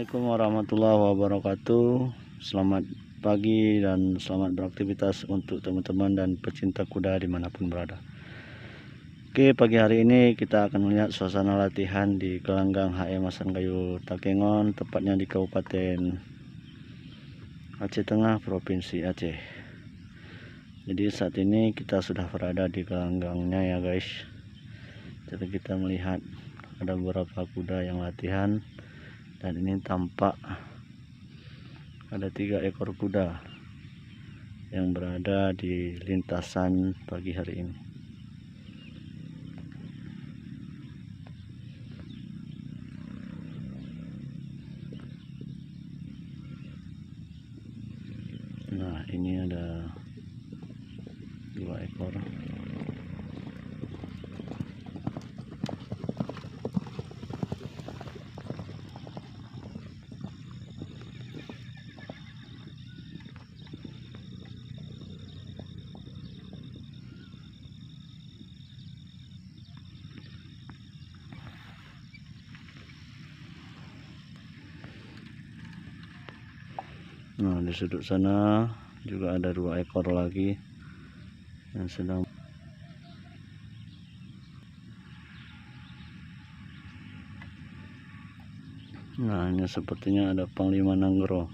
Assalamualaikum warahmatullahi wabarakatuh. Selamat pagi dan selamat beraktivitas untuk teman-teman dan pecinta kuda dimanapun berada. Oke, pagi hari ini kita akan melihat suasana latihan di gelanggang HM Masangkayu Takengon, tepatnya di Kabupaten Aceh Tengah, Provinsi Aceh. Jadi saat ini kita sudah berada di gelanggangnya ya guys. Jadi kita melihat ada beberapa kuda yang latihan. Dan ini tampak ada 3 ekor kuda yang berada di lintasan pagi hari ini. Nah, ini ada 2 ekor. Nah, di sudut sana juga ada 2 ekor lagi yang sedang. Nah, ini sepertinya ada Panglima Nanggro.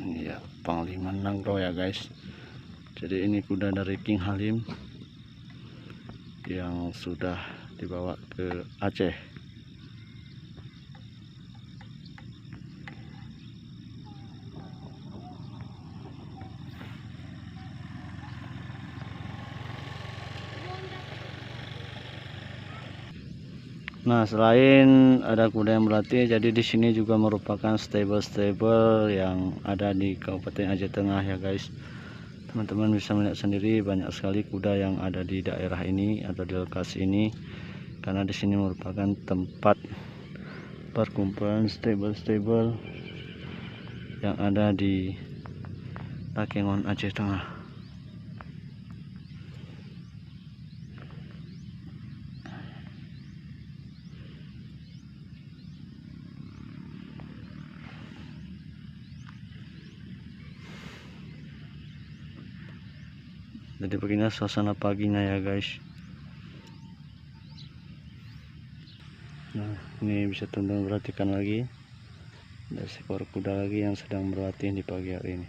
Ya, Panglima Nanggro ya guys. Jadi ini kuda dari King Halim yang sudah dibawa ke Aceh. Nah, selain ada kuda yang berlatih, jadi di sini juga merupakan stable-stable yang ada di Kabupaten Aceh Tengah ya guys. Teman-teman bisa melihat sendiri banyak sekali kuda yang ada di daerah ini atau di lokasi ini, karena di sini merupakan tempat perkumpulan stable-stable yang ada di Takengon Aceh Tengah. Jadi begini suasana paginya ya guys. Nah, ini bisa teman-teman perhatikan lagi, ada seekor kuda lagi yang sedang berlatih di pagi hari ini.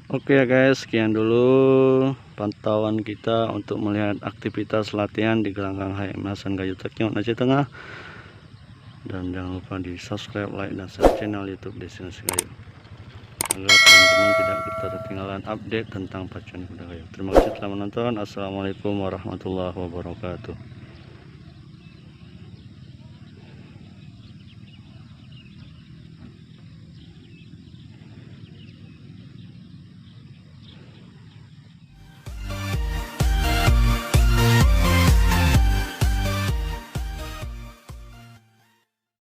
Oke ya guys, sekian dulu pantauan kita untuk melihat aktivitas latihan di gelanggang HM Hasan Gayu Teknik Aceh Tengah. Dan jangan lupa di subscribe, like, dan share channel YouTube Destinasi Gayo agar teman-teman tidak ketinggalan update tentang pacuan kuda gayo. Terima kasih telah menonton. Assalamualaikum warahmatullahi wabarakatuh.